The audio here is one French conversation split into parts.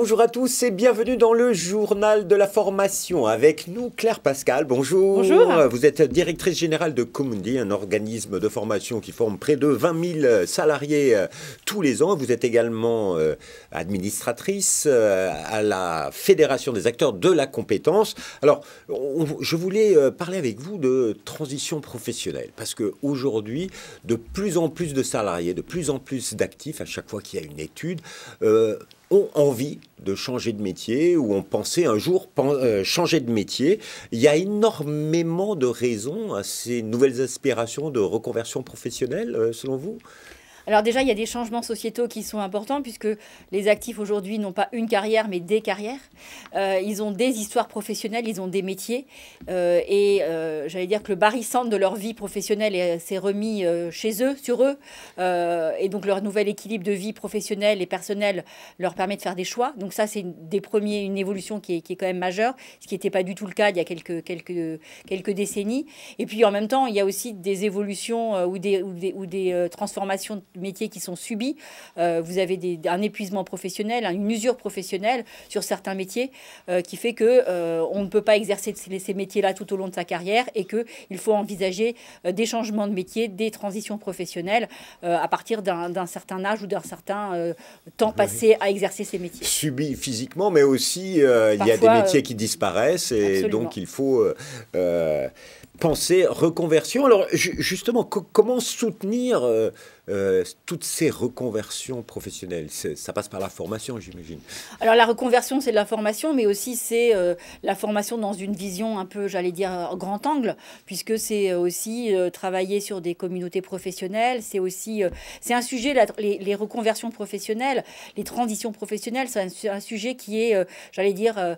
Bonjour à tous et bienvenue dans le journal de la formation. Avec nous, Claire Pascal, bonjour. Bonjour. Vous êtes directrice générale de Comundi, un organisme de formation qui forme près de 20 000 salariés tous les ans. Vous êtes également administratrice à la Fédération des acteurs de la compétence. Alors, je voulais parler avec vous de transition professionnelle parce qu'aujourd'hui, de plus en plus de salariés, de plus en plus d'actifs, à chaque fois qu'il y a une étude, ont envie de changer de métier ou ont pensé un jour changer de métier. Il y a énormément de raisons à ces nouvelles aspirations de reconversion professionnelle, selon vous ? Alors déjà, il y a des changements sociétaux qui sont importants puisque les actifs aujourd'hui n'ont pas une carrière mais des carrières. Ils ont des histoires professionnelles, ils ont des métiers. J'allais dire que le barycentre de leur vie professionnelle s'est remis chez eux, sur eux. Et donc leur nouvel équilibre de vie professionnelle et personnelle leur permet de faire des choix. Donc ça, c'est une évolution qui est quand même majeure, ce qui n'était pas du tout le cas il y a quelques décennies. Et puis en même temps, il y a aussi des évolutions ou des transformations métiers qui sont subis. Vous avez un épuisement professionnel, une usure professionnelle sur certains métiers qui fait qu'on ne peut pas exercer ces métiers-là tout au long de sa carrière et qu'il faut envisager des changements de métier, des transitions professionnelles à partir d'un certain âge ou d'un certain temps passé à exercer ces métiers. Subis physiquement, mais aussi il y a des métiers qui disparaissent et absolument. Donc il faut penser reconversion. Alors justement, comment soutenir toutes ces reconversions professionnelles? Ça passe par la formation, j'imagine. Alors la reconversion, c'est de la formation, mais aussi c'est la formation dans une vision un peu, j'allais dire, grand angle, puisque c'est aussi travailler sur des communautés professionnelles. C'est aussi, c'est un sujet, les reconversions professionnelles, les transitions professionnelles, c'est un sujet qui est, j'allais dire,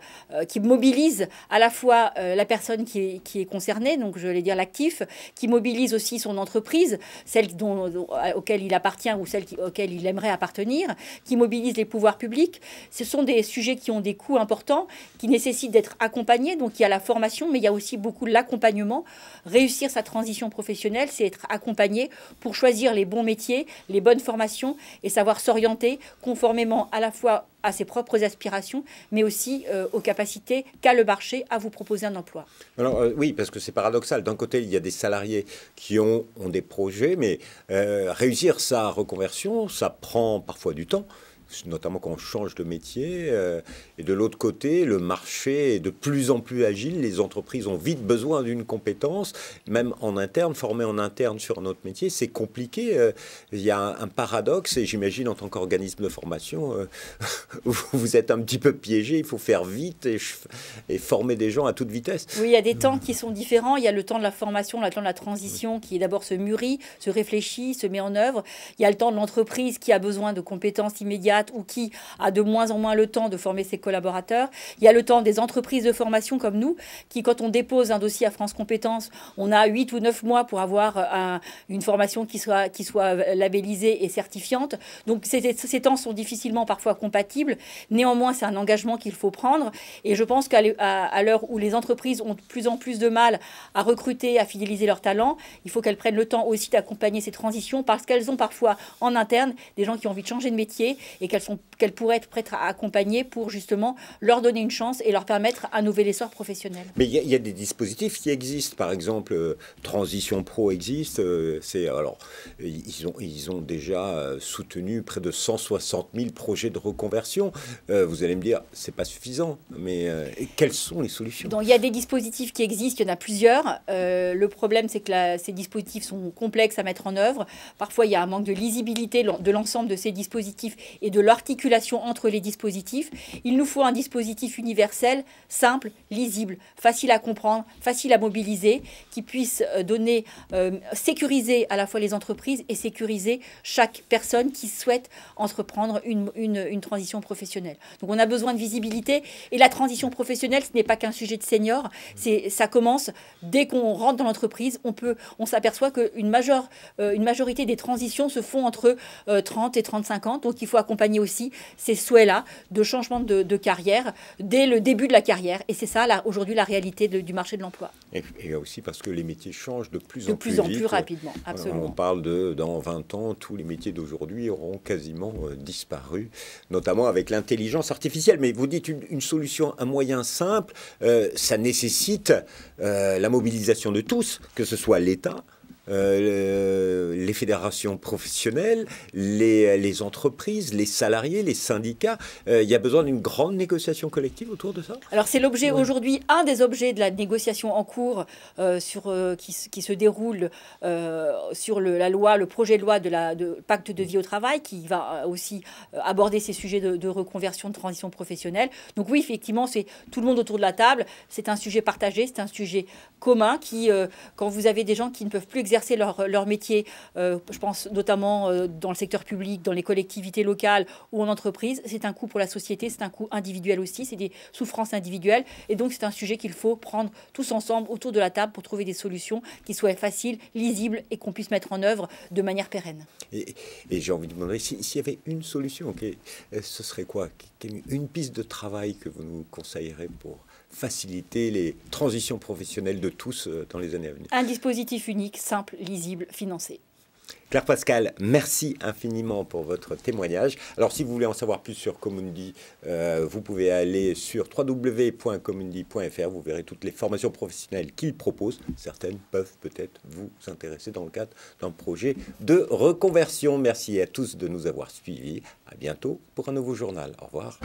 qui mobilise à la fois la personne qui est concernée, donc je vais dire l'actif, qui mobilise aussi son entreprise, celle auquel il appartient ou celle auquel il aimerait appartenir, qui mobilise les pouvoirs publics. Ce sont des sujets qui ont des coûts importants, qui nécessitent d'être accompagnés. Donc il y a la formation, mais il y a aussi beaucoup l'accompagnement. Réussir sa transition professionnelle, c'est être accompagné pour choisir les bons métiers, les bonnes formations et savoir s'orienter conformément à la fois à ses propres aspirations, mais aussi aux capacités qu'a le marché à vous proposer un emploi. Alors oui, parce que c'est paradoxal. D'un côté, il y a des salariés qui ont des projets, mais réussir sa reconversion, ça prend parfois du temps, notamment quand on change de métier. Et de l'autre côté, le marché est de plus en plus agile. Les entreprises ont vite besoin d'une compétence, même en interne, formée en interne sur un autre métier. C'est compliqué. Il y a un paradoxe et j'imagine en tant qu'organisme de formation, vous êtes un petit peu piégé. Il faut faire vite et former des gens à toute vitesse. Oui, il y a des temps qui sont différents. Il y a le temps de la formation, le temps de la transition qui d'abord se mûrit, se réfléchit, se met en œuvre. Il y a le temps de l'entreprise qui a besoin de compétences immédiates ou qui a de moins en moins le temps de former ses collaborateurs. Il y a le temps des entreprises de formation comme nous, qui, quand on dépose un dossier à France Compétences, on a 8 ou 9 mois pour avoir une formation qui soit labellisée et certifiante. Donc, ces temps sont difficilement parfois compatibles. Néanmoins, c'est un engagement qu'il faut prendre. Et je pense qu'à l'heure où les entreprises ont de plus en plus de mal à recruter, à fidéliser leurs talents, il faut qu'elles prennent le temps aussi d'accompagner ces transitions parce qu'elles ont parfois en interne des gens qui ont envie de changer de métier et qu'elles pourraient être prêtes à accompagner pour justement leur donner une chance et leur permettre un nouvel essor professionnel. Mais il y a des dispositifs qui existent. Par exemple, Transition Pro existe. Ils ont déjà soutenu près de 160 000 projets de reconversion. Vous allez me dire, c'est pas suffisant. Mais quelles sont les solutions? Donc, il y a des dispositifs qui existent, il y en a plusieurs. Le problème, c'est que ces dispositifs sont complexes à mettre en œuvre. Parfois, il y a un manque de lisibilité de l'ensemble de ces dispositifs et de l'articulation entre les dispositifs. Il nous faut un dispositif universel, simple, lisible, facile à comprendre, facile à mobiliser, qui puisse sécuriser à la fois les entreprises et sécuriser chaque personne qui souhaite entreprendre une transition professionnelle. Donc on a besoin de visibilité et la transition professionnelle, ce n'est pas qu'un sujet de senior, ça commence dès qu'on rentre dans l'entreprise, on s'aperçoit qu'une majorité des transitions se font entre 30 et 35 ans, donc il faut accompagner accompagner aussi ces souhaits-là de changement de carrière dès le début de la carrière. Et c'est ça, aujourd'hui, la réalité du marché de l'emploi. Et aussi parce que les métiers changent de plus de en plus vite. De plus en plus rapidement, absolument. On parle dans 20 ans, tous les métiers d'aujourd'hui auront quasiment disparu, notamment avec l'intelligence artificielle. Mais vous dites une solution, un moyen simple, ça nécessite la mobilisation de tous, que ce soit l'État, les fédérations professionnelles, les entreprises, les salariés, les syndicats. Il y a besoin d'une grande négociation collective autour de ça. Alors c'est l'objet aujourd'hui, un des objets de la négociation en cours qui se déroule sur le projet de loi de pacte de vie au travail, qui va aussi aborder ces sujets de reconversion, de transition professionnelle. Donc oui, effectivement, c'est tout le monde autour de la table. C'est un sujet partagé, c'est un sujet commun qui, quand vous avez des gens qui ne peuvent plus exercer leur métier, je pense notamment dans le secteur public, dans les collectivités locales ou en entreprise, c'est un coût pour la société, c'est un coût individuel aussi, c'est des souffrances individuelles. Et donc, c'est un sujet qu'il faut prendre tous ensemble autour de la table pour trouver des solutions qui soient faciles, lisibles et qu'on puisse mettre en œuvre de manière pérenne. Et j'ai envie de vous demander, s'il y avait une solution, ce serait quoi? Une piste de travail que vous nous conseillerez pour faciliter les transitions professionnelles de tous dans les années à venir? Un dispositif unique, simple, lisible, financé. Claire Pascal, merci infiniment pour votre témoignage. Alors, si vous voulez en savoir plus sur Comundi, vous pouvez aller sur www.comundi.fr. Vous verrez toutes les formations professionnelles qu'il propose. Certaines peuvent peut-être vous intéresser dans le cadre d'un projet de reconversion. Merci à tous de nous avoir suivis. À bientôt pour un nouveau journal. Au revoir.